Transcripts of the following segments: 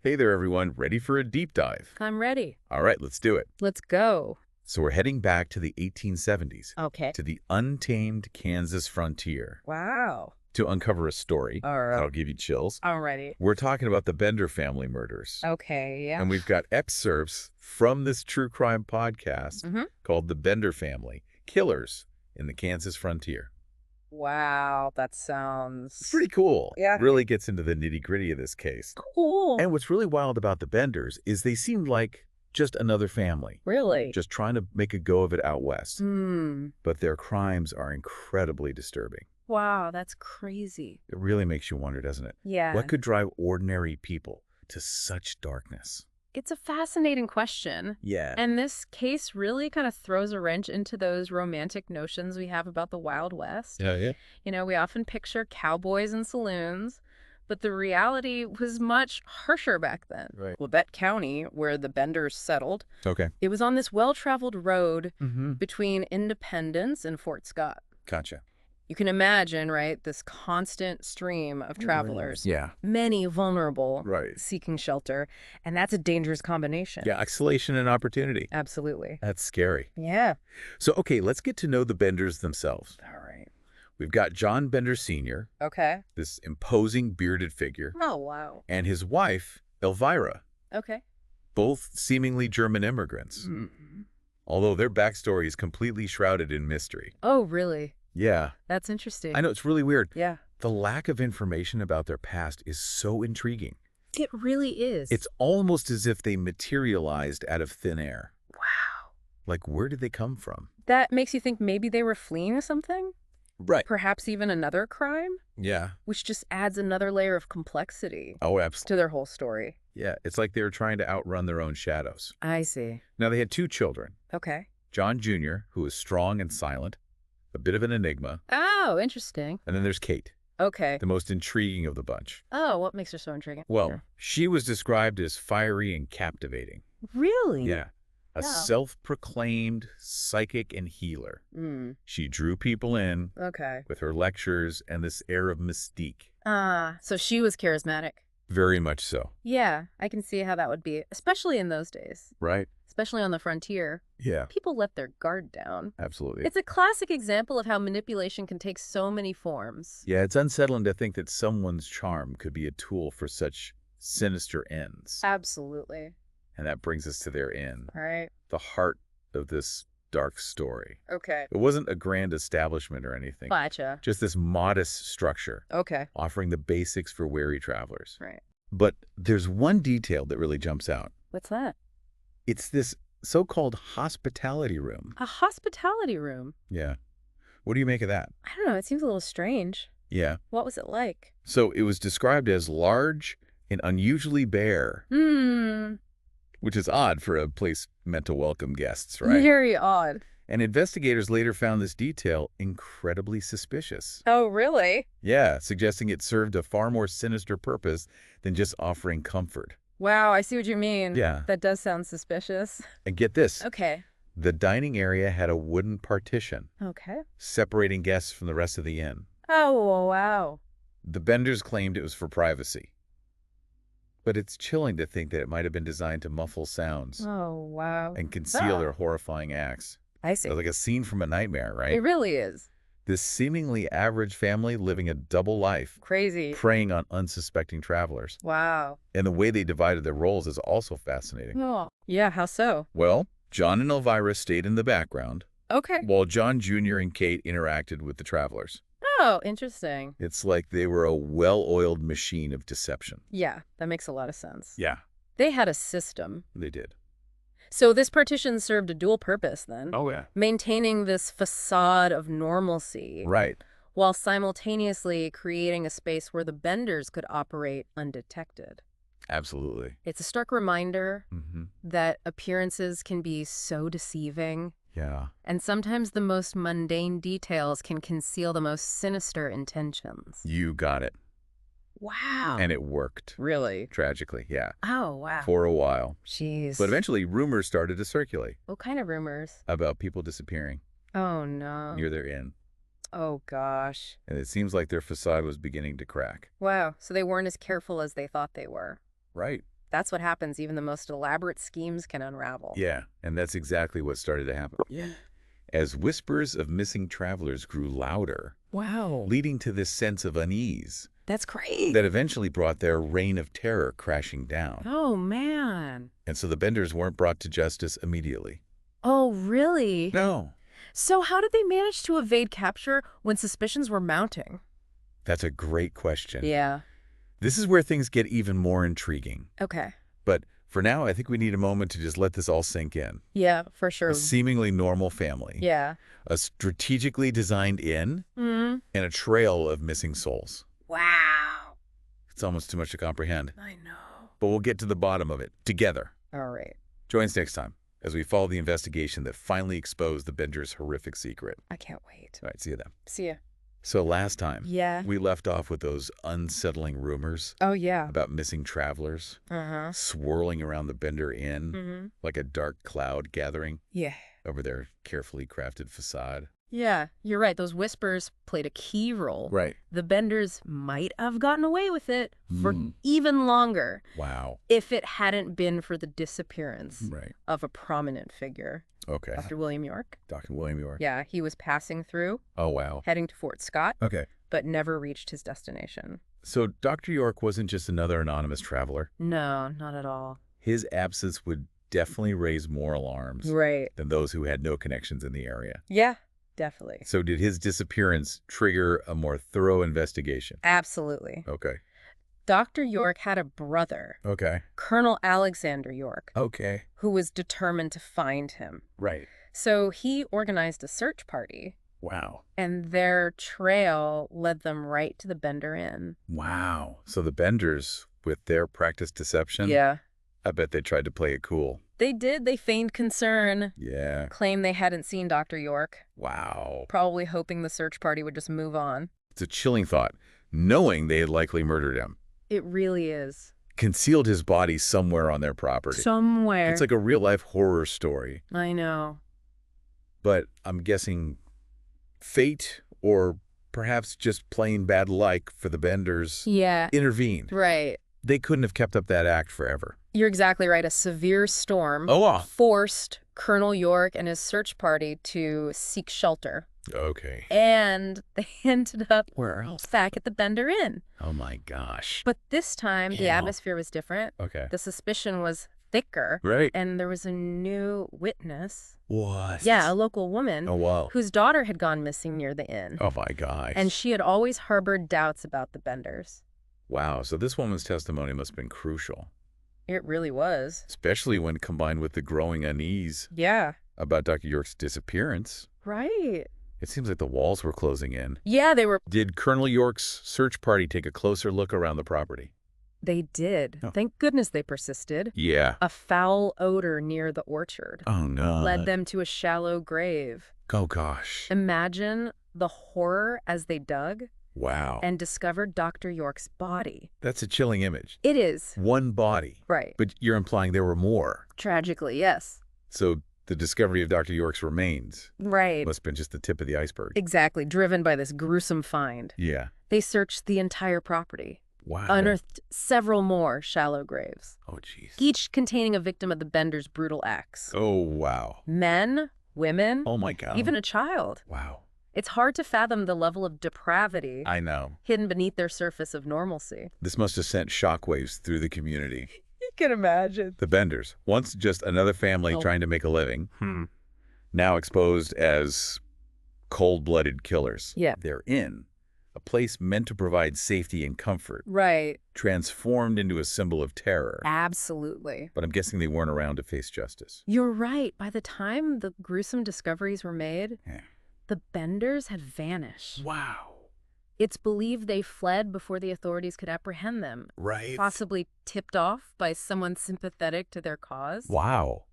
Hey there, everyone. Ready for a deep dive? I'm ready. All right, let's do it. Let's go. So we're heading back to the 1870s, Okay. to the untamed Kansas frontier, Wow. to uncover a story All right. that'll give you chills. Alrighty. We're talking about the Bender family murders. Okay, yeah. And we've got excerpts from this true crime podcast called The Bender Family, Killers in the Kansas Frontier. Wow, that sounds... It's pretty cool. Yeah. Really gets into the nitty-gritty of this case. cool. And what's really wild about the Benders is they seemed like just another family, Really? just trying to make a go of it out west. Hmm. But their crimes are incredibly disturbing. Wow, that's crazy. It really makes you wonder, doesn't it? Yeah. What could drive ordinary people to such darkness? It's a fascinating question. Yeah. And this case really kind of throws a wrench into those romantic notions we have about the Wild West. Yeah. You know, we often picture cowboys and saloons, but the reality was much harsher back then. Right. Labette County, where the Benders settled, Okay. it was on this well-traveled road Mm-hmm. between Independence and Fort Scott. Gotcha. You can imagine, right, this constant stream of travelers, Yeah. many vulnerable, Right. seeking shelter, and that's a dangerous combination. Yeah, isolation and opportunity. Absolutely. That's scary. Yeah. So, okay, let's get to know the Benders themselves. All right. We've got John Bender Sr., Okay. this imposing bearded figure, Oh, wow. and his wife, Elvira, Okay. both seemingly German immigrants, although their backstory is completely shrouded in mystery. Oh, really? Yeah, That's interesting. I know, it's really weird. Yeah. The lack of information about their past is so intriguing. It really is. It's almost as if they materialized out of thin air. Wow. Like, where did they come from? That makes you think maybe they were fleeing something? Right. Perhaps even another crime? Yeah. Which just adds another layer of complexity Oh, absolutely. to their whole story. Yeah, it's like they were trying to outrun their own shadows. I see. Now, they had two children. Okay. John Jr., who was strong and silent, a bit of an enigma, Oh, interesting. and then there's Kate, Okay. the most intriguing of the bunch. Oh, what makes her so intriguing? Well, Sure. she was described as fiery and captivating. Really? Yeah. A Oh. self-proclaimed psychic and healer. Mm. She drew people in Okay. with her lectures and this air of mystique. So she was charismatic. Very much so. Yeah, I can see how that would be, especially in those days, Right? especially on the frontier. Yeah, People let their guard down. absolutely. It's a classic example of how manipulation can take so many forms. Yeah, it's unsettling to think that someone's charm could be a tool for such sinister ends. Absolutely. And that brings us to their end, All right. the heart of this dark story. Okay. It wasn't a grand establishment or anything, Gotcha. just this modest structure, Okay. offering the basics for wary travelers. Right. But there's one detail that really jumps out. What's that? It's this so-called hospitality room. A hospitality room. Yeah. What do you make of that? I don't know. It seems a little strange. Yeah. What was it like? So it was described as large and unusually bare, which is odd for a place meant to welcome guests, right? Very odd. And investigators later found this detail incredibly suspicious. Oh, really? Yeah, suggesting it served a far more sinister purpose than just offering comfort. Wow, I see what you mean. Yeah. That does sound suspicious. And get this, Okay. the dining area had a wooden partition Okay. separating guests from the rest of the inn. Oh, wow. The Benders claimed it was for privacy. But it's chilling to think that it might have been designed to muffle sounds Oh, wow. and conceal their horrifying acts. I see. Like a scene from a nightmare, right? It really is. This seemingly average family living a double life, Crazy. preying on unsuspecting travelers. Wow. And the way they divided their roles is also fascinating. Oh. Yeah, how so? Well, John and Elvira stayed in the background, Okay. while John Jr. and Kate interacted with the travelers. Oh, interesting. It's like they were a well-oiled machine of deception. Yeah, that makes a lot of sense. Yeah, They had a system. they did. So this partition served a dual purpose then. Oh, yeah. Maintaining this facade of normalcy Right. while simultaneously creating a space where the Benders could operate undetected. Absolutely. It's a stark reminder Mm-hmm. that appearances can be so deceiving, Yeah. and sometimes the most mundane details can conceal the most sinister intentions. You got it. Wow. And it worked. Really? Tragically, yeah. Oh, wow. For a while. Jeez. But eventually, rumors started to circulate What kind of rumors? about people disappearing Oh, no. near their inn. Oh, gosh. And it seems like their facade was beginning to crack. Wow. So they weren't as careful as they thought they were. Right. That's what happens. Even the most elaborate schemes can unravel. Yeah, and that's exactly what started to happen. Yeah. As whispers of missing travelers grew louder, Wow. leading to this sense of unease That's great. that eventually brought their reign of terror crashing down. Oh, man. And so the Benders weren't brought to justice immediately. Oh, really? No. So how did they manage to evade capture when suspicions were mounting? That's a great question. Yeah. This is where things get even more intriguing. Okay. But for now, I think we need a moment to just let this all sink in. Yeah, for sure. A seemingly normal family. Yeah. A strategically designed inn, Mm. and a trail of missing souls. Wow. It's almost too much to comprehend. I know. But we'll get to the bottom of it together. All right. Join us next time as we follow the investigation that finally exposed the Benders' horrific secret. I can't wait. All right, see you then. See ya. So last time, Yeah. we left off with those unsettling rumors Oh, yeah. about missing travelers Uh-huh. swirling around the Bender Inn Mm-hmm. like a dark cloud gathering Yeah. over their carefully crafted facade. Yeah, you're right. Those whispers played a key role. Right. The Benders might have gotten away with it for Hmm. even longer Wow. if it hadn't been for the disappearance Right. of a prominent figure, Okay. Dr. William York. Dr. William York. Yeah, he was passing through, Oh, wow. heading to Fort Scott, Okay. but never reached his destination. So Dr. York wasn't just another anonymous traveler. No, not at all. His absence would definitely raise more alarms Right. than those who had no connections in the area. Yeah, definitely. So did his disappearance trigger a more thorough investigation? Absolutely. Okay. Dr. York had a brother, Okay. Colonel Alexander York, Okay. who was determined to find him. Right. So he organized a search party, Wow. and their trail led them right to the Bender Inn. Wow. So the Benders, with their practiced deception, Yeah. I bet they tried to play it cool. They did. They feigned concern, Yeah. claimed they hadn't seen Dr. York, Wow. probably hoping the search party would just move on. It's a chilling thought, knowing they had likely murdered him, It really is. concealed his body somewhere on their property. Somewhere. It's like a real-life horror story. I know. But I'm guessing fate or perhaps just plain bad luck for the Benders Yeah. intervened. Right. They couldn't have kept up that act forever. You're exactly right. A severe storm Oh, forced Colonel York and his search party to seek shelter. okay. And they ended up Where else? back at the Bender Inn. Oh, my gosh. But this time, the Yeah. atmosphere was different. Okay. The suspicion was thicker. Right. And there was a new witness. What? Yeah, a local woman Oh, wow. whose daughter had gone missing near the inn. Oh, my gosh. And she had always harbored doubts about the Benders. Wow. So this woman's testimony must have been crucial, It really was. especially when combined with the growing unease Yeah. about Dr. York's disappearance. Right. It seems like the walls were closing in. Yeah, they were. Did Colonel York's search party take a closer look around the property? They did. Oh. Thank goodness they persisted. Yeah. A foul odor near the orchard Oh, no. led them to a shallow grave. Oh, gosh. Imagine the horror as they dug Wow. and discovered Dr. York's body. That's a chilling image. It is. One body. Right. But you're implying there were more. Tragically, yes. So the discovery of Dr. York's remains Right. must have been just the tip of the iceberg. Exactly. Driven by this gruesome find. Yeah. They searched the entire property, Wow. unearthed several more shallow graves, Oh, jeez. each containing a victim of the Benders' brutal acts. Oh, wow. Men, women, Oh, my God. even a child. Wow. It's hard to fathom the level of depravity I know. hidden beneath their surface of normalcy. This must have sent shockwaves through the community. You can imagine. The Benders, once just another family Oh. trying to make a living, now exposed as cold-blooded killers. Yeah. They're in a place meant to provide safety and comfort, Right. transformed into a symbol of terror. Absolutely. But I'm guessing they weren't around to face justice. You're right. By the time the gruesome discoveries were made, Yeah. the Benders had vanished. Wow. It's believed they fled before the authorities could apprehend them, Right? possibly tipped off by someone sympathetic to their cause. Wow.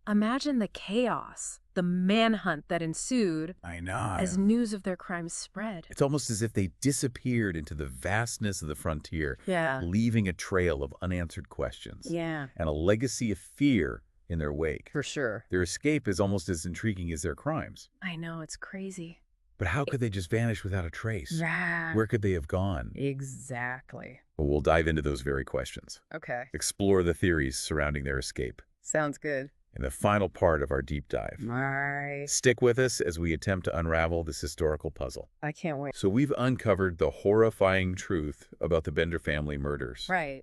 Imagine the chaos, the manhunt that ensued I know. as news of their crimes spread. It's almost as if they disappeared into the vastness of the frontier, Yeah. leaving a trail of unanswered questions Yeah, and a legacy of fear in their wake. for sure. Their escape is almost as intriguing as their crimes. I know, it's crazy. But how could they just vanish without a trace? Yeah. Where could they have gone? Exactly. Well, we'll dive into those very questions. Okay. Explore the theories surrounding their escape Sounds good. in the final part of our deep dive. All right. Stick with us as we attempt to unravel this historical puzzle. I can't wait. So we've uncovered the horrifying truth about the Bender family murders. Right.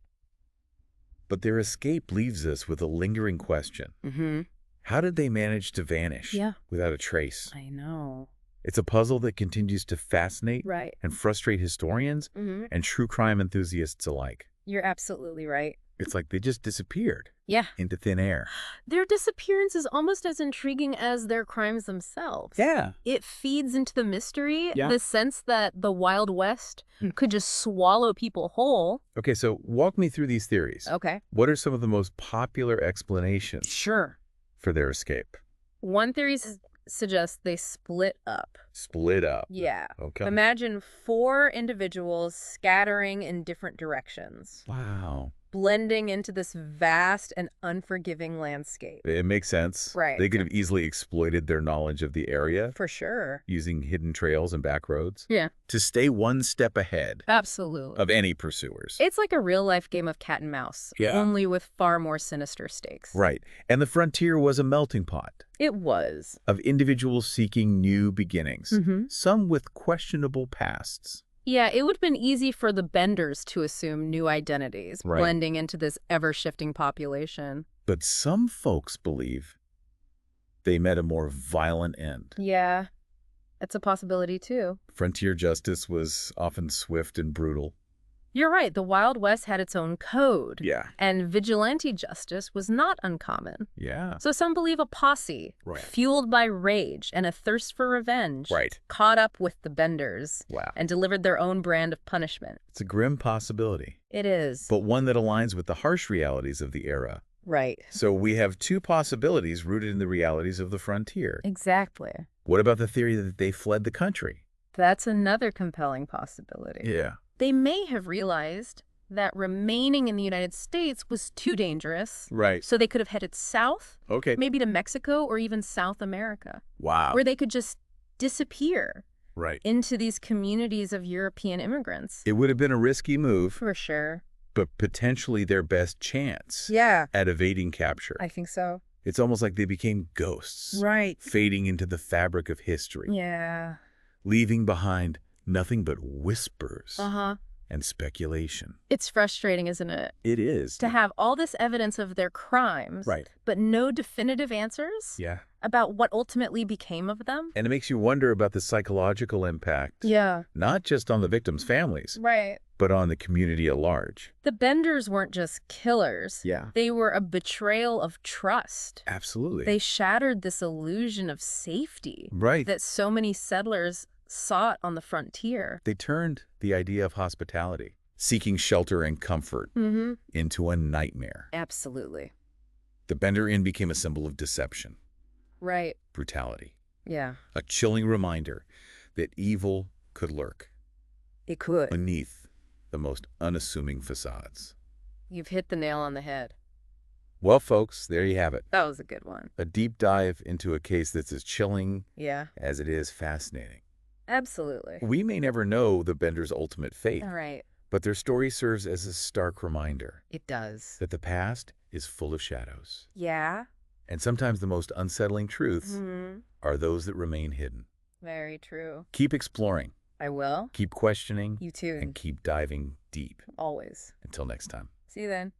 But their escape leaves us with a lingering question. Mm-hmm. How did they manage to vanish without a trace? I know. It's a puzzle that continues to fascinate Right. and frustrate historians and true crime enthusiasts alike. You're absolutely right. It's like they just disappeared Yeah. into thin air. Their disappearance is almost as intriguing as their crimes themselves. Yeah. It feeds into the mystery, Yeah. the sense that the Wild West could just swallow people whole. Okay, so walk me through these theories. Okay. What are some of the most popular explanations Sure. for their escape? One theory suggests they split up. Split up. Yeah. Okay. Imagine 4 individuals scattering in different directions, Wow. blending into this vast and unforgiving landscape. It makes sense. Right. They could have easily exploited their knowledge of the area For sure. using hidden trails and back roads Yeah. to stay one step ahead Absolutely. of any pursuers. It's like a real-life game of cat and mouse, Yeah. only with far more sinister stakes. Right. And the frontier was a melting pot It was. of individuals seeking new beginnings, Mm-hmm. some with questionable pasts. Yeah, it would have been easy for the Benders to assume new identities, Right. blending into this ever-shifting population. But some folks believe they met a more violent end. Yeah, it's a possibility, too. Frontier justice was often swift and brutal. You're right, the Wild West had its own code. Yeah. And vigilante justice was not uncommon. Yeah. So some believe a posse, Right. fueled by rage and a thirst for revenge, Right. caught up with the Benders Wow. and delivered their own brand of punishment. It's a grim possibility, It is. but one that aligns with the harsh realities of the era. Right. So we have 2 possibilities rooted in the realities of the frontier. Exactly. What about the theory that they fled the country? That's another compelling possibility. Yeah. They may have realized that remaining in the United States was too dangerous, Right. so they could have headed south, Okay. maybe to Mexico or even South America, Wow. where they could just disappear Right. into these communities of European immigrants. It would have been a risky move, For sure. but potentially their best chance Yeah, at evading capture. I think so. It's almost like they became ghosts, Right. fading into the fabric of history, Yeah. leaving behind nothing but whispers Uh-huh. and speculation. It's frustrating, isn't it? It is. To have all this evidence of their crimes, Right. but no definitive answers Yeah. about what ultimately became of them. And it makes you wonder about the psychological impact, Yeah. not just on the victims' families, Right. but on the community at large. The Benders weren't just killers. Yeah. They were a betrayal of trust. Absolutely. They shattered this illusion of safety Right. that so many settlers sought on the frontier. They turned the idea of hospitality, seeking shelter and comfort, Mm-hmm. into a nightmare. Absolutely. The Bender Inn became a symbol of deception, Right. brutality, Yeah. a chilling reminder that evil could lurk It could. beneath the most unassuming facades. You've hit the nail on the head. Well, folks, there you have it. That was a good one. A deep dive into a case that's as chilling Yeah. as it is fascinating. Absolutely. We may never know the Benders' ultimate fate, All right. but their story serves as a stark reminder It does. that the past is full of shadows. Yeah. And sometimes the most unsettling truths Mm-hmm. are those that remain hidden. Very true. Keep exploring, I will. keep questioning, You too. and keep diving deep. Always. Until next time. See you then.